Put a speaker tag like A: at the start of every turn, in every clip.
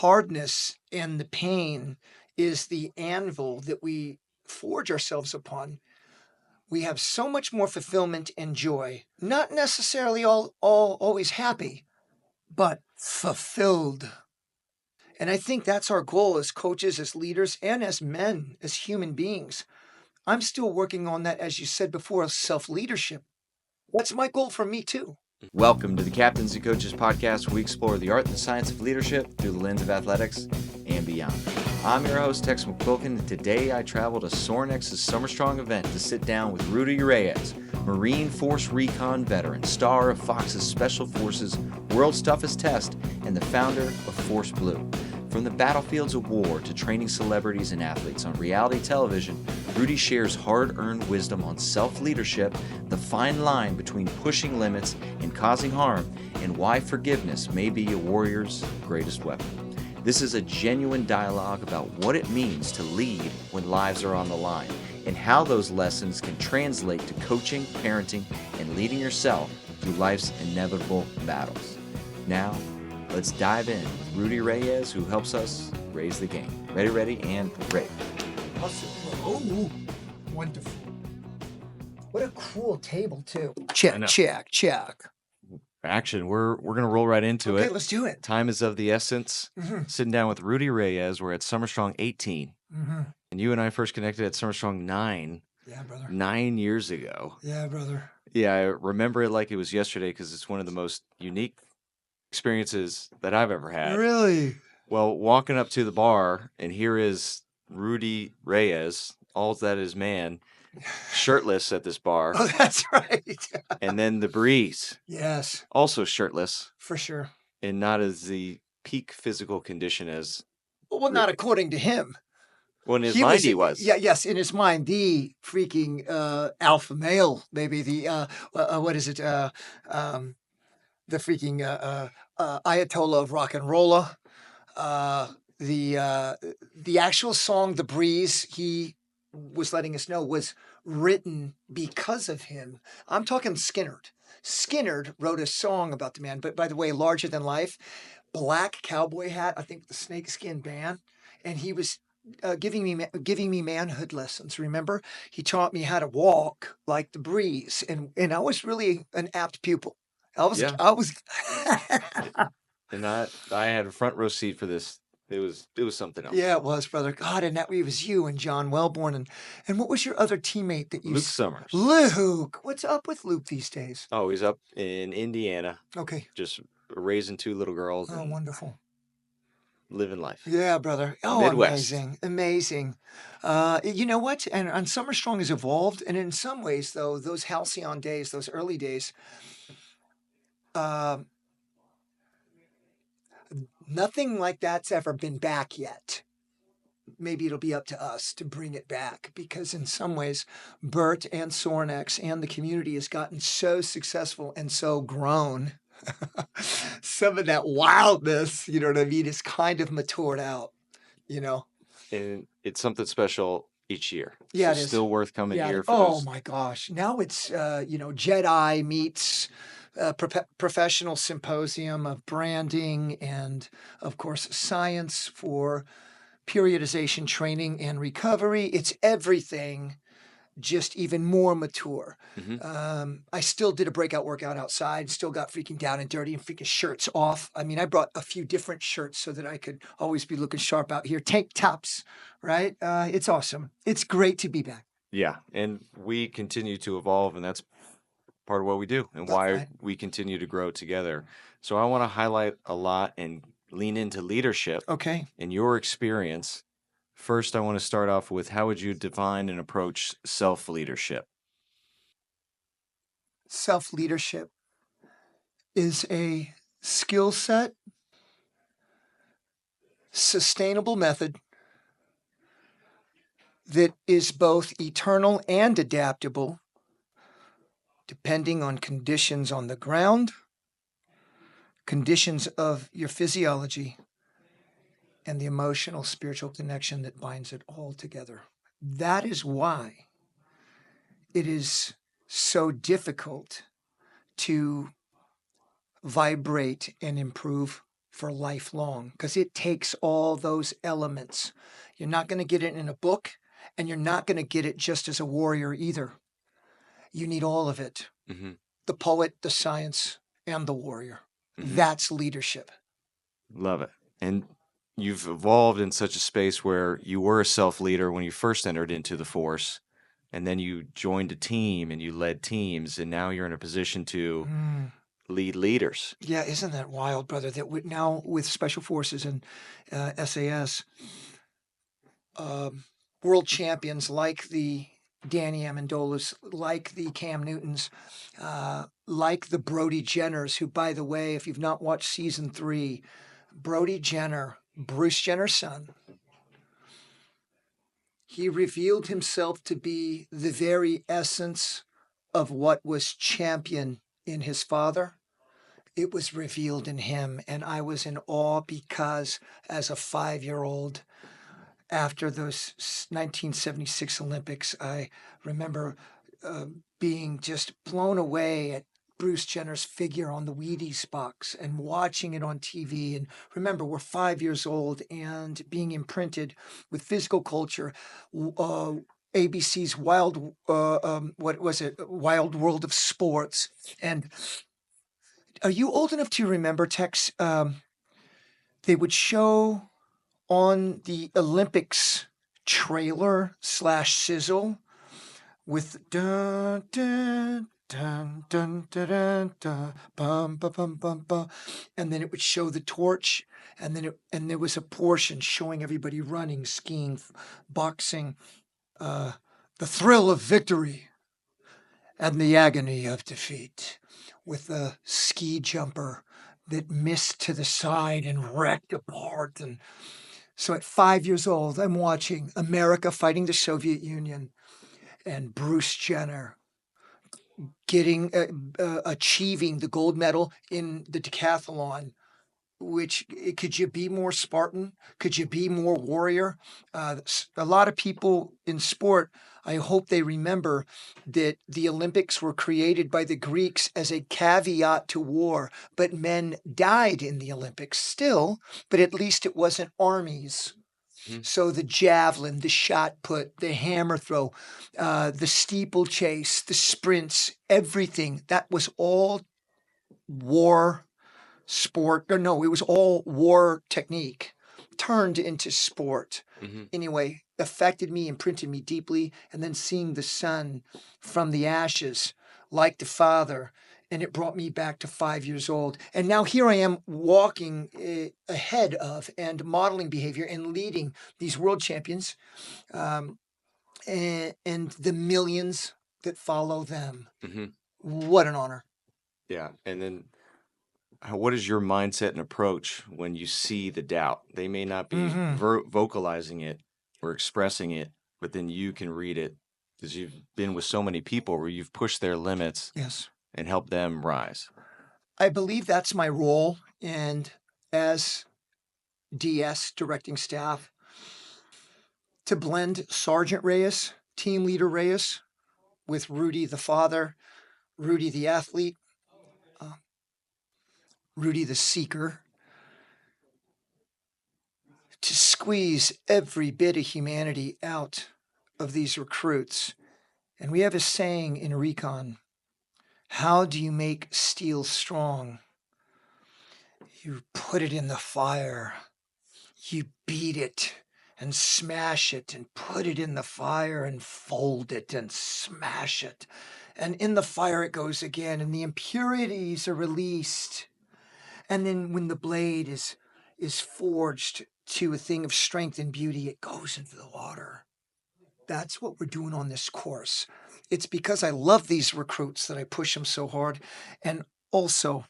A: hardness and the pain is the anvil that we forge ourselves upon, we have so much more fulfillment and joy. Not necessarily all always happy, but fulfilled. And I think that's our goal as coaches, as leaders, and as men, as human beings. I'm still working on that, as you said before, self-leadership. That's my goal for me too.
B: Welcome to the Captains and Coaches podcast, where we explore the art and the science of leadership through the lens of athletics and beyond. I'm your host, Tex McQuilkin, and today I traveled to Sorinex's Summer Strong event to sit down with Rudy Reyes, Marine Force Recon veteran, star of Fox's Special Forces World's Toughest Test, and the founder of Force Blue. From the battlefields of war to training celebrities and athletes on reality television, Rudy shares hard-earned wisdom on self-leadership, the fine line between pushing limits and causing harm, and why forgiveness may be a warrior's greatest weapon. This is a genuine dialogue about what it means to lead when lives are on the line, and how those lessons can translate to coaching, parenting, and leading yourself through life's inevitable battles. Now, let's dive in with Rudy Reyes, who helps us raise the game. Ready, and ready.
A: Awesome. Oh, wonderful. What a cool table too. Check.
B: Action. We're gonna roll right into it.
A: Okay, let's do it.
B: Time is of the essence. Sitting down with Rudy Reyes. We're at Summer Strong 18. And you and I first connected at Summer Strong 9.
A: Yeah, brother.
B: 9 years ago.
A: Yeah, brother.
B: Yeah, I remember it like it was yesterday because it's one of the most unique experiences that I've ever had.
A: Really?
B: Well, walking up to the bar, and here is Rudy Reyes, all that is man, shirtless at this bar.
A: Oh, that's right.
B: And then the Breeze,
A: Yes,
B: also shirtless,
A: for sure.
B: and not as the peak physical condition as,
A: Well, not according to him.
B: well, in his mind he was.
A: Yeah, yes, in his mind, the freaking alpha male, maybe the what is it? The freaking Ayatollah of rock and rolla. The actual song "The Breeze," he was letting us know, was written because of him. I'm talking Skinnerd. Skinnerd wrote a song about the man, but by the way, larger than life, black cowboy hat, I think the snakeskin band, and he was giving me manhood lessons. Remember, he taught me how to walk like the Breeze, and I was really an apt pupil. I was.
B: And I had a front row seat for this. It was something else.
A: Yeah, it was, brother. God, and that it was you and John Wellborn, and what was your other teammate that you?
B: Luke Summers.
A: Luke, what's up with Luke these days?
B: Oh, he's up in Indiana,
A: Okay.
B: just raising 2 little girls.
A: Oh,
B: and
A: wonderful.
B: living life.
A: Yeah, brother. Oh,
B: Midwest.
A: amazing. You know what? And Summer Strong has evolved, and in some ways, though, those halcyon days, those early days, nothing like that's ever been back yet. Maybe it'll be up to us to bring it back, because in some ways, Bert and Sorinex and the community has gotten so successful and so grown. Some of that wildness, you know what I mean, is kind of matured out, you know.
B: And it's something special each year.
A: Yeah,
B: So
A: it is.
B: still worth coming here for
A: Oh
B: those.
A: my gosh. Now it's, Jedi meets professional symposium of branding and, of course, science for periodization training and recovery. It's everything, just even more mature. I still did a breakout workout outside, still got freaking down and dirty and freaking shirts off. I mean, I brought a few different shirts so that I could always be looking sharp out here. Tank tops, right? It's awesome. It's great to be back.
B: Yeah, and we continue to evolve, and that's part of what we do and why
A: Right.
B: we continue to grow together. So I want to highlight a lot and lean into leadership
A: Okay.
B: in your experience. First, I want to start off with, how would you define and approach self-leadership?
A: Self-leadership is a skill set, sustainable method that is both eternal and adaptable, depending on conditions on the ground, conditions of your physiology, and the emotional, spiritual connection that binds it all together. That is why it is so difficult to vibrate and improve for lifelong because it takes all those elements. You're not going to get it in a book, and you're not going to get it just as a warrior either. You need all of it.
B: Mm-hmm.
A: The poet, the science, and the warrior.
B: Mm-hmm.
A: That's leadership.
B: Love it. And you've evolved in such a space where you were a self-leader when you first entered into the force, and then you joined a team and you led teams, and now you're in a position to lead leaders.
A: Yeah, isn't that wild, brother? That now with Special Forces and SAS, world champions like the Danny Amendolas, like the Cam Newtons, like the Brody Jenners, who, by the way, if you've not watched season 3, Brody Jenner, Bruce Jenner's son, he revealed himself to be the very essence of what was champion in his father. It was revealed in him, and I was in awe because as a 5-year-old, after those 1976 Olympics, I remember being just blown away at Bruce Jenner's figure on the Wheaties box and watching it on TV. And remember, we're 5 years old and being imprinted with physical culture. ABC's Wild, what was it? Wild World of Sports. And are you old enough to remember, Tex? They would show on the Olympics trailer / sizzle with dun dun dun dun dun dun dun bum bum bum bum bum, and then it would show the torch, and then there was a portion showing everybody running, skiing, boxing, the thrill of victory and the agony of defeat, with a ski jumper that missed to the side and wrecked apart. And so at 5 years old, I'm watching America fighting the Soviet Union and Bruce Jenner getting achieving the gold medal in the decathlon. Which, could you be more Spartan? Could you be more warrior? A lot of people in sport, I hope they remember that the Olympics were created by the Greeks as a caveat to war, but men died in the Olympics still, but at least it wasn't armies. So the javelin, the shot put, the hammer throw, the steeplechase, the sprints, everything, that was all war sport. Or no, it was all war technique turned into sport. Anyway, affected me, imprinted me deeply. And then seeing the son from the ashes, like the father, and it brought me back to 5 years old. And now here I am walking ahead of and modeling behavior and leading these world champions and the millions that follow them. What an honor.
B: Yeah. And then what is your mindset and approach when you see the doubt? They may not be vocalizing it or expressing it, but then you can read it because you've been with so many people where you've pushed their limits.
A: Yes.
B: And help them rise.
A: I believe that's my role. And as DS, directing staff, to blend Sergeant Reyes, team leader Reyes, with Rudy the father, Rudy the athlete, Rudy the seeker, to squeeze every bit of humanity out of these recruits. And we have a saying in Recon: how do you make steel strong? You put it in the fire. You beat it and smash it and put it in the fire and fold it and smash it. And in the fire it goes again, and the impurities are released. And then when the blade is forged to a thing of strength and beauty, it goes into the water. That's what we're doing on this course. It's because I love these recruits that I push them so hard. And also,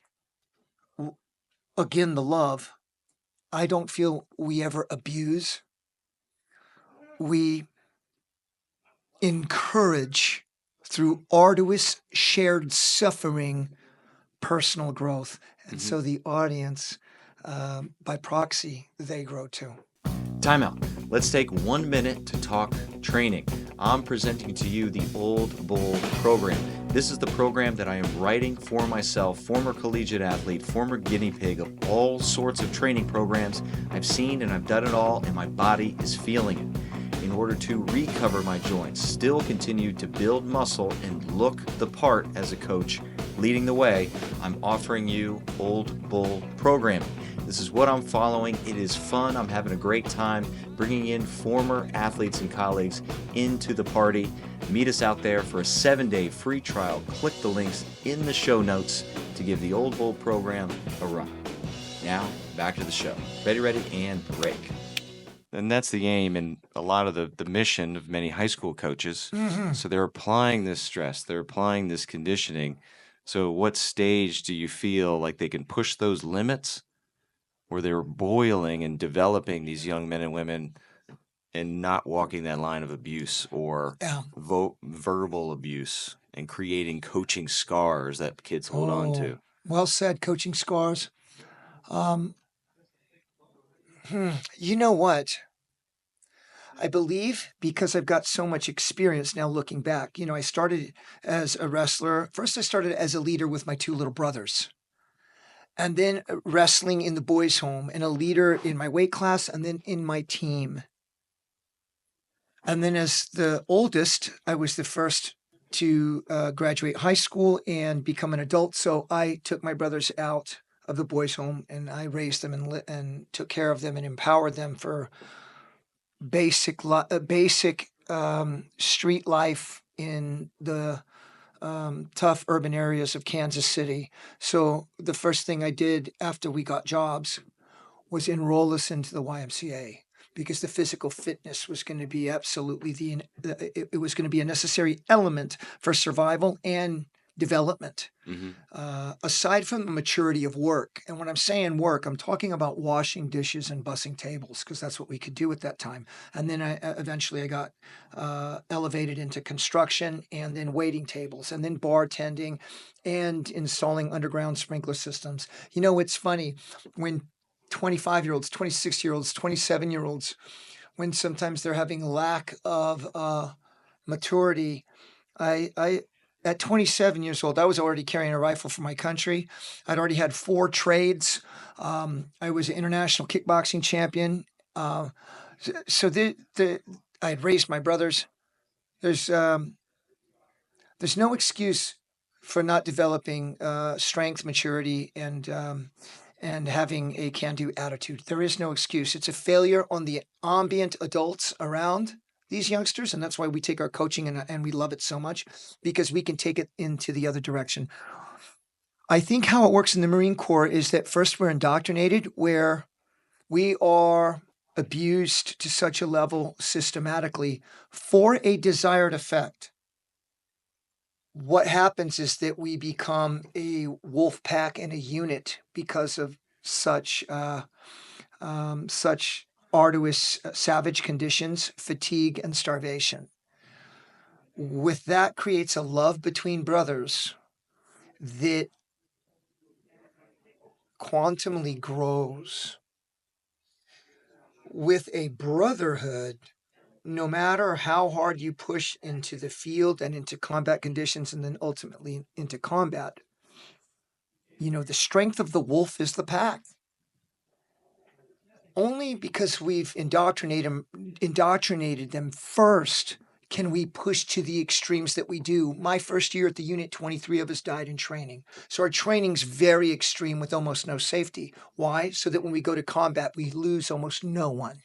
A: again, the love. I don't feel we ever abuse. We encourage, through arduous shared suffering, personal growth. And so the audience, by proxy, they grow too.
B: Time out. Let's take 1 minute to talk training. I'm presenting to you the Old Bull program. This is the program that I am writing for myself, former collegiate athlete, former guinea pig of all sorts of training programs. I've seen and I've done it all, and my body is feeling it. In order to recover my joints, still continue to build muscle, and look the part as a coach, leading the way, I'm offering you Old Bull programming. This is what I'm following. It is fun. I'm having a great time bringing in former athletes and colleagues into the party. Meet us out there for a 7-day free trial. Click the links in the show notes to give the Old Bull program a run. Now, back to the show. Ready, and break. And that's the aim and a lot of the mission of many high school coaches.
A: Mm-hmm.
B: So they're applying this stress. They're applying this conditioning. So what stage do you feel like they can push those limits where they're boiling and developing these young men and women and not walking that line of abuse or verbal abuse and creating coaching scars that kids hold on to?
A: Well said, coaching scars. You know what? I believe because I've got so much experience now looking back. I started as a wrestler. First, I started as a leader with my 2 little brothers. And then wrestling in the boys' home, and a leader in my weight class, and then in my team. And then as the oldest, I was the first to graduate high school and become an adult. So I took my brothers out of the boys' home, and I raised them and took care of them and empowered them for basic street life in the tough urban areas of Kansas City. So the first thing I did after we got jobs was enroll us into the YMCA, because the physical fitness was going to be absolutely it was going to be a necessary element for survival and development. Aside from the maturity of work. And when I'm saying work, I'm talking about washing dishes and bussing tables, because that's what we could do at that time. And then eventually I got elevated into construction, and then waiting tables, and then bartending, and installing underground sprinkler systems. It's funny when 25-year-olds, 26-year-olds, 27-year-olds, when sometimes they're having lack of maturity. At 27 years old, I was already carrying a rifle for my country. I'd already had 4 trades. I was an international kickboxing champion. So I had raised my brothers. There's no excuse for not developing strength, maturity, and having a can-do attitude. There is no excuse. It's a failure on the ambient adults around these youngsters, and that's why we take our coaching and we love it so much, because we can take it into the other direction. I think how it works in the Marine Corps is that first we're indoctrinated, where we are abused to such a level systematically for a desired effect. What happens is that we become a wolf pack and a unit because of such arduous, savage conditions, fatigue, and starvation. With that creates a love between brothers that quantumly grows. With a brotherhood, no matter how hard you push into the field and into combat conditions, and then ultimately into combat, the strength of the wolf is the pack. Only because we've indoctrinated them first can we push to the extremes that we do. My first year at the unit, 23 of us died in training. So our training's very extreme with almost no safety. Why? So that when we go to combat, we lose almost no one.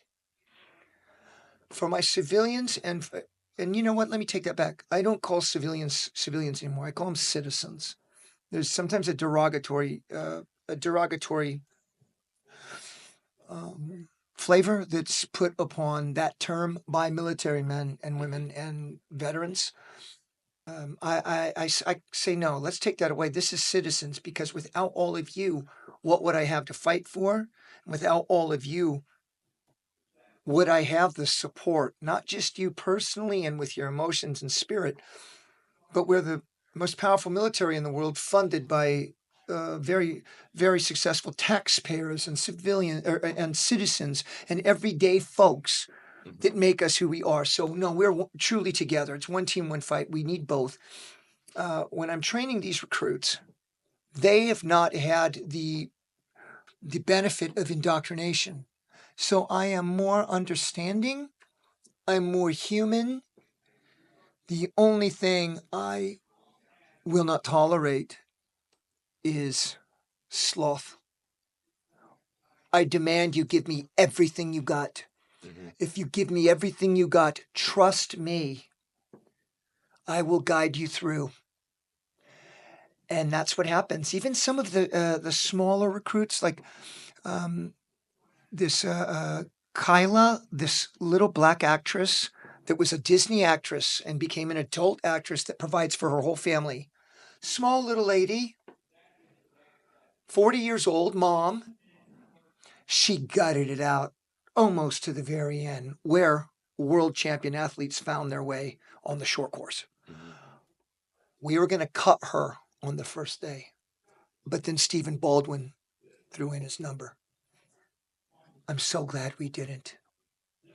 A: For my civilians, and you know what? Let me take that back. I don't call civilians anymore. I call them citizens. There's sometimes a derogatory flavor that's put upon that term by military men and women and veterans. I say no, let's take that away. This is citizens, because without all of you, what would I have to fight for? Without all of you, would I have the support, not just you personally and with your emotions and spirit, but we're the most powerful military in the world, funded by very, very successful taxpayers and and citizens and everyday folks that make us who we are. So no, we're truly together. It's one team, one fight. We need both. when I'm training these recruits, they have not had the benefit of indoctrination. So I am more understanding. I'm more human. The only thing I will not tolerate is sloth. I demand you give me everything you got.
B: Mm-hmm.
A: If you give me everything you got, trust me, I will guide you through. And that's what happens. Even some of the smaller recruits, like this Kyla, this little black actress that was a Disney actress and became an adult actress that provides for her whole family. Small little lady, 40 years old, mom. She gutted it out almost to the very end, where world champion athletes found their way on the short course.
B: Mm-hmm.
A: We were going to cut her on the first day, but then Stephen Baldwin threw in his number. I'm so glad we didn't.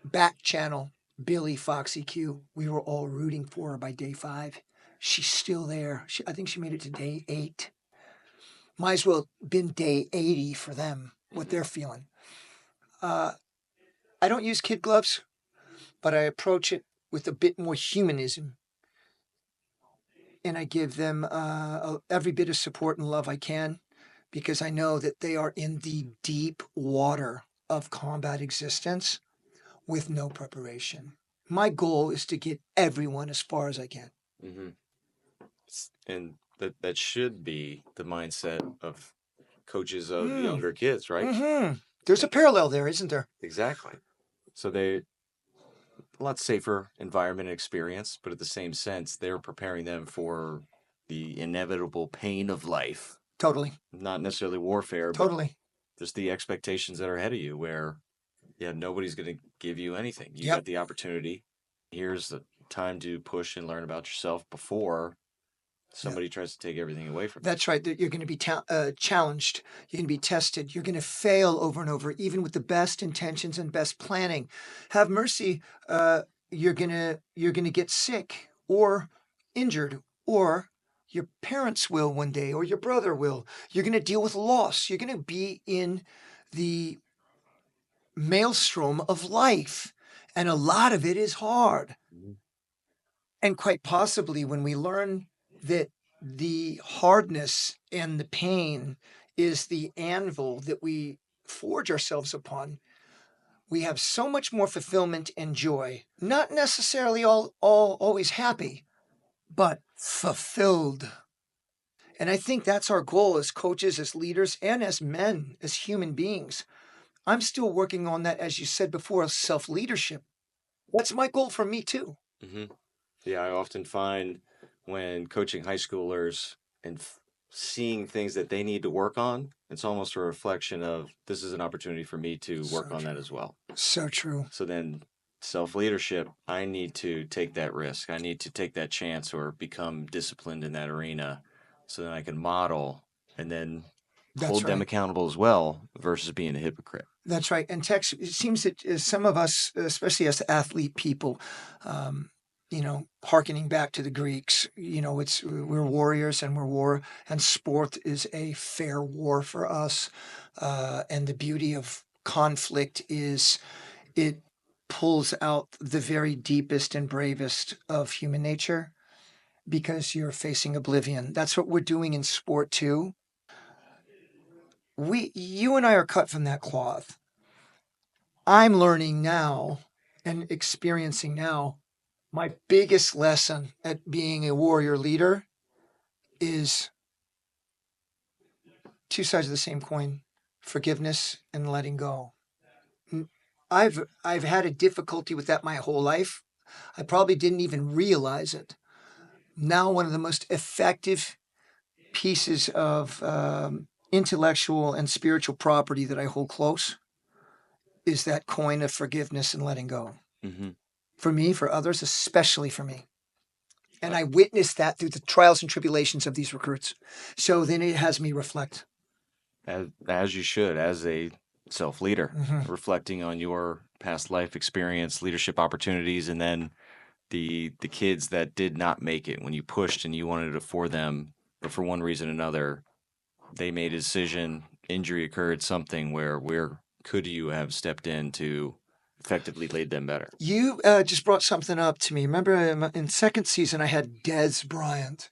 A: Back channel, Billy Foxy Q. We were all rooting for her by day 5. She's still there. I think she made it to day 8. Might as well have been day 80 for them, what they're feeling. I don't use kid gloves, but I approach it with a bit more humanism. And I give them every bit of support and love I can, because I know that they are in the deep water of combat existence with no preparation. My goal is to get everyone as far as I can.
B: Mm-hmm. And that should be the mindset of coaches of younger kids, right?
A: Mm-hmm. There's a parallel there, isn't there?
B: Exactly. So they a lot safer environment and experience, but at the same sense, they're preparing them for the inevitable pain of life.
A: Totally.
B: Not necessarily warfare,
A: Totally.
B: but just the expectations that are ahead of you where, yeah, nobody's going to give you anything. You
A: Yep.
B: got the opportunity. Here's the time to push and learn about yourself before somebody tries to take everything away from you.
A: That's right. You're going to be challenged. You're going to be tested. You're going to fail over and over, even with the best intentions and best planning. Have mercy. You're gonna get sick or injured, or your parents will one day, or your brother will. You're going to deal with loss. You're going to be in the maelstrom of life, and a lot of it is hard.
B: Mhm.
A: And quite possibly, when we learn that the hardness and the pain is the anvil that we forge ourselves upon, we have so much more fulfillment and joy. Not necessarily all always happy, but fulfilled. And I think that's our goal as coaches, as leaders, and as men, as human beings. I'm still working on that, as you said before, self-leadership. That's my goal for me too.
B: Mm-hmm. Yeah, I often find when coaching high schoolers and seeing things that they need to work on, it's almost a reflection of this is an opportunity for me to work on that as well.
A: So true.
B: So then self-leadership, I need to take that risk. I need to take that chance or become disciplined in that arena so then I can model and then hold them accountable as well versus being a hypocrite.
A: That's right. And Tex, it seems that some of us, especially as athlete people, hearkening back to the Greeks, we're warriors and we're war, and sport is a fair war for us. And the beauty of conflict is it pulls out the very deepest and bravest of human nature, because you're facing oblivion. That's what we're doing in sport too. You and I are cut from that cloth. I'm learning now and experiencing now, my biggest lesson at being a warrior leader is two sides of the same coin: forgiveness and letting go. I've had a difficulty with that my whole life. I probably didn't even realize it. Now, one of the most effective pieces of intellectual and spiritual property that I hold close is that coin of forgiveness and letting go.
B: Mm-hmm.
A: For me, for others, especially for me. And I witnessed that through the trials and tribulations of these recruits. So then it has me reflect.
B: As you should, as a self-leader,
A: Mm-hmm.
B: reflecting on your past life experience, leadership opportunities, and then the kids that did not make it when you pushed and you wanted it for them, but for one reason or another, they made a decision, injury occurred, something where could you have stepped in to effectively lead them better?
A: You just brought something up to me. Remember in second season, I had Dez Bryant,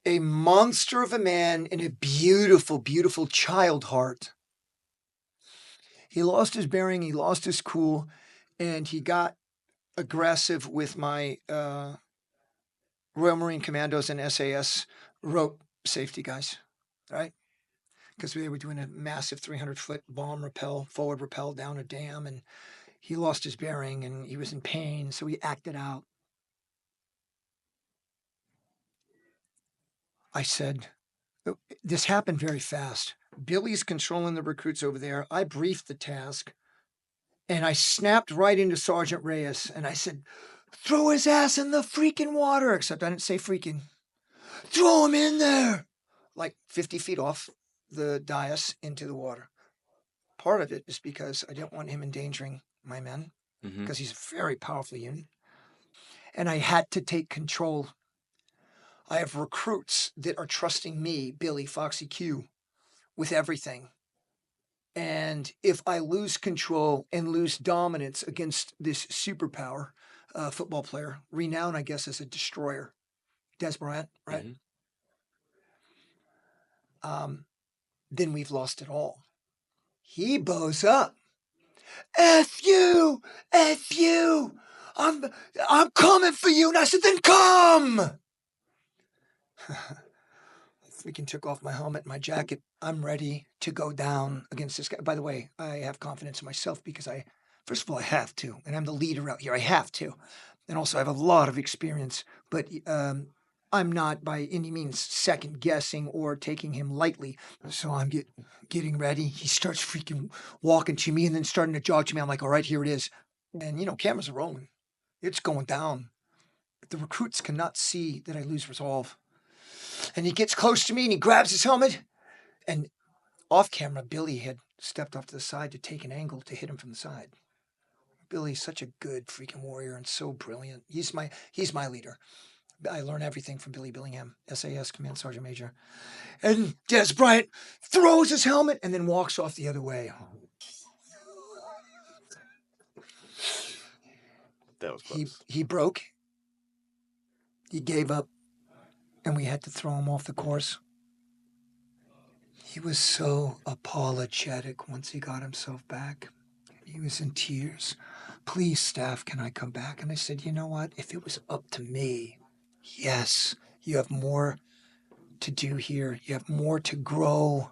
A: a monster of a man and a beautiful, beautiful child heart. He lost his bearing, he lost his cool, and he got aggressive with my Royal Marine Commandos and SAS rope safety guys, right? Because they were doing a massive 300-foot bomb rappel, forward rappel down a dam, and he lost his bearing and he was in pain, so he acted out. I said, this happened very fast. Billy's controlling the recruits over there. I briefed the task and I snapped right into Sergeant Reyes and I said, throw his ass in the freaking water. Except I didn't say freaking. Throw him in there. Like 50 feet off the dais into the water. Part of it is because I didn't want him endangering my men because he's a very powerful unit. And I had to take control. I have recruits that are trusting me, Billy, Foxy Q, with everything. And if I lose control and lose dominance against this superpower football player, renowned, I guess, as a destroyer, Dez Bryant, right? Then we've lost it all. He bows up. F you! F you! I'm coming for you. And I said, then come! Freaking took off my helmet and my jacket. I'm ready to go down against this guy. By the way, I have confidence in myself because first of all, I have to. And I'm the leader out here. I have to. And also, I have a lot of experience. But I'm not by any means second guessing or taking him lightly. So I'm getting ready. He starts freaking walking to me and then starting to jog to me. I'm like, all right, here it is. And, cameras are rolling. It's going down. But the recruits cannot see that I lose resolve. And he gets close to me and he grabs his helmet. And off camera, Billy had stepped off to the side to take an angle to hit him from the side. Billy's such a good freaking warrior and so brilliant. He's my leader. I learn everything from Billy Billingham, SAS Command Sergeant Major. And Dez Bryant throws his helmet and then walks off the other way.
B: That was close.
A: He broke. He gave up. And we had to throw him off the course. He was so apologetic once he got himself back. He was in tears. Please, staff, can I come back? And I said, you know what? If it was up to me, yes, you have more to do here. You have more to grow.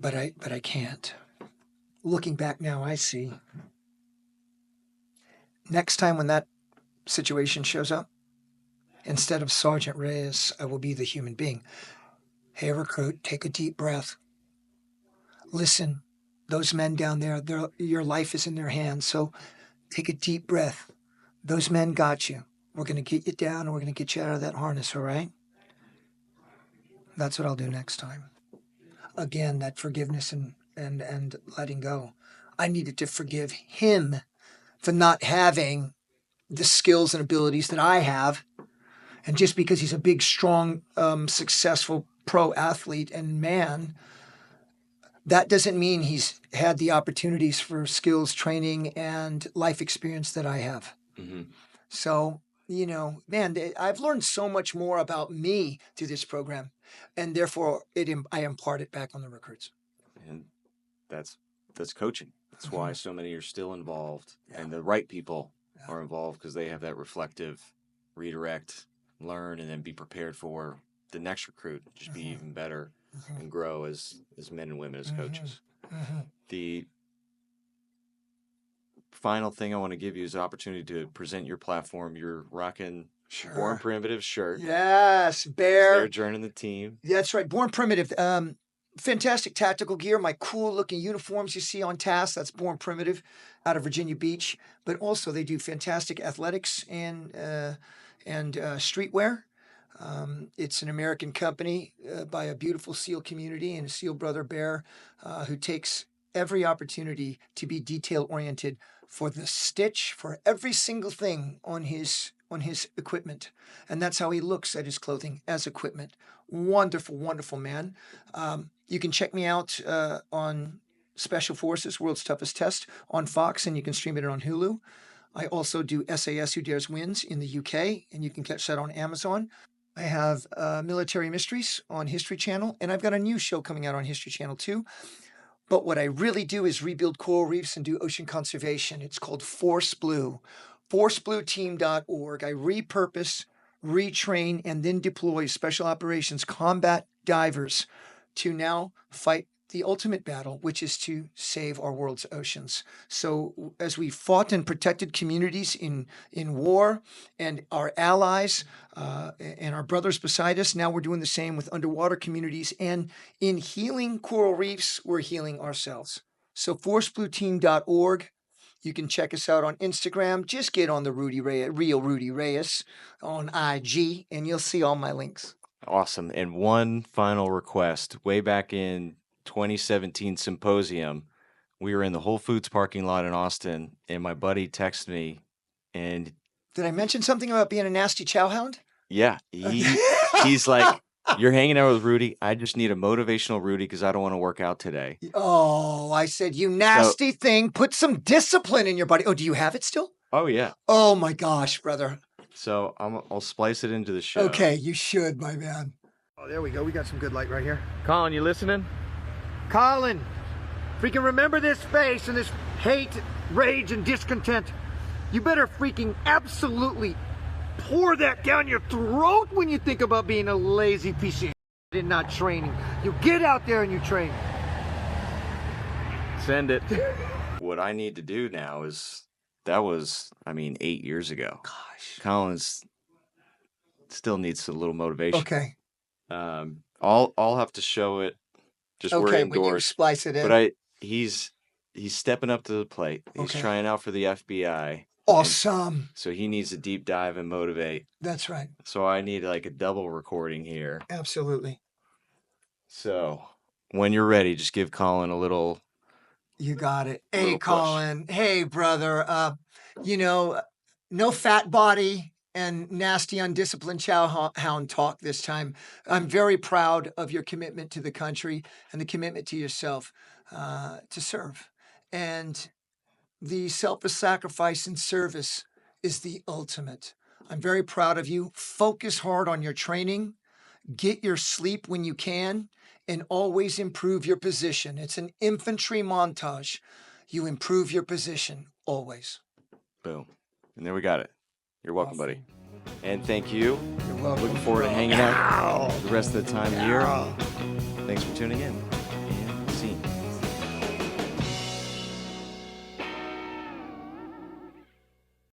A: But I can't. Looking back now, I see. Next time when that situation shows up, instead of Sergeant Reyes, I will be the human being. Hey, recruit, take a deep breath. Listen, those men down there, your life is in their hands, so take a deep breath. Those men got you. We're going to get you down and we're going to get you out of that harness, all right? That's what I'll do next time. Again, that forgiveness and letting go. I needed to forgive him for not having the skills and abilities that I have. And just because he's a big, strong, successful pro athlete and man, that doesn't mean he's had the opportunities for skills, training, and life experience that I have. So, man, I've learned so much more about me through this program, and therefore I impart it back on the recruits.
B: And that's coaching. That's why so many are still involved, and the right people are involved because they have that reflective, redirect, learn, and then be prepared for the next recruit. Just be even better and grow as men and women as coaches. The final thing I want to give you is the opportunity to present your platform. You're rocking Born Primitive shirt.
A: Yes, Bear.
B: They're joining the team.
A: That's right, Born Primitive. Fantastic tactical gear. My cool looking uniforms you see on task. That's Born Primitive out of Virginia Beach. But also they do fantastic athletics and streetwear. It's an American company by a beautiful SEAL community and a SEAL brother Bear who takes every opportunity to be detail oriented for the stitch, for every single thing on his equipment. And that's how he looks at his clothing, as equipment. Wonderful, wonderful man. You can check me out on Special Forces, World's Toughest Test on Fox, and you can stream it on Hulu. I also do SAS Who Dares Wins in the UK, and you can catch that on Amazon. I have Military Mysteries on History Channel, and I've got a new show coming out on History Channel too. But what I really do is rebuild coral reefs and do ocean conservation. It's called Force Blue, forceblueteam.org. I repurpose, retrain, and then deploy special operations combat divers to now fight the ultimate battle, which is to save our world's oceans. So as we fought and protected communities in war, and our allies and our brothers beside us, now we're doing the same with underwater communities. And in healing coral reefs, we're healing ourselves. So forceblueteam.org. You can check us out on Instagram. Just get on the Real Rudy Reyes on IG, and you'll see all my links.
B: Awesome. And one final request. Way back in 2017 symposium, we were in the Whole Foods parking lot in Austin, and my buddy texted me, and
A: did I mention something about being a nasty chow hound?
B: Yeah, he's like, you're hanging out with Rudy. I just need a motivational Rudy because I don't want to work out today.
A: Oh, I said, you nasty thing. Put some discipline in your body. Oh, do you have it still?
B: Oh, yeah.
A: Oh, my gosh, brother.
B: So I'll splice it into the show.
A: Okay, you should, my man. Oh, there we go. We got some good light right here.
B: Colin, you listening?
A: Colin, freaking remember this face and this hate, rage, and discontent. You better freaking absolutely pour that down your throat when you think about being a lazy piece of shit and not training. You get out there and you train.
B: Send it. What I need to do now is, that was, 8 years ago.
A: Gosh.
B: Colin's still needs a little motivation.
A: Okay.
B: I'll have to show it. Just we're
A: okay,
B: indoors.
A: when you splice it in.
B: But he's stepping up to the plate. He's trying out for the FBI.
A: Awesome.
B: So he needs to deep dive and motivate.
A: That's right.
B: So I need like a double recording here.
A: Absolutely.
B: So when you're ready, just give Colin a little.
A: You got it. Hey, Colin. Hey, brother. No fat body and nasty, undisciplined chow hound talk this time. I'm very proud of your commitment to the country and the commitment to yourself to serve. And the selfless sacrifice and service is the ultimate. I'm very proud of you. Focus hard on your training. Get your sleep when you can, and always improve your position. It's an infantry montage. You improve your position always.
B: Boom. And there we got it. You're welcome, buddy. And thank you.
A: You're welcome.
B: Looking forward to hanging out the rest of the time here. Thanks for tuning in.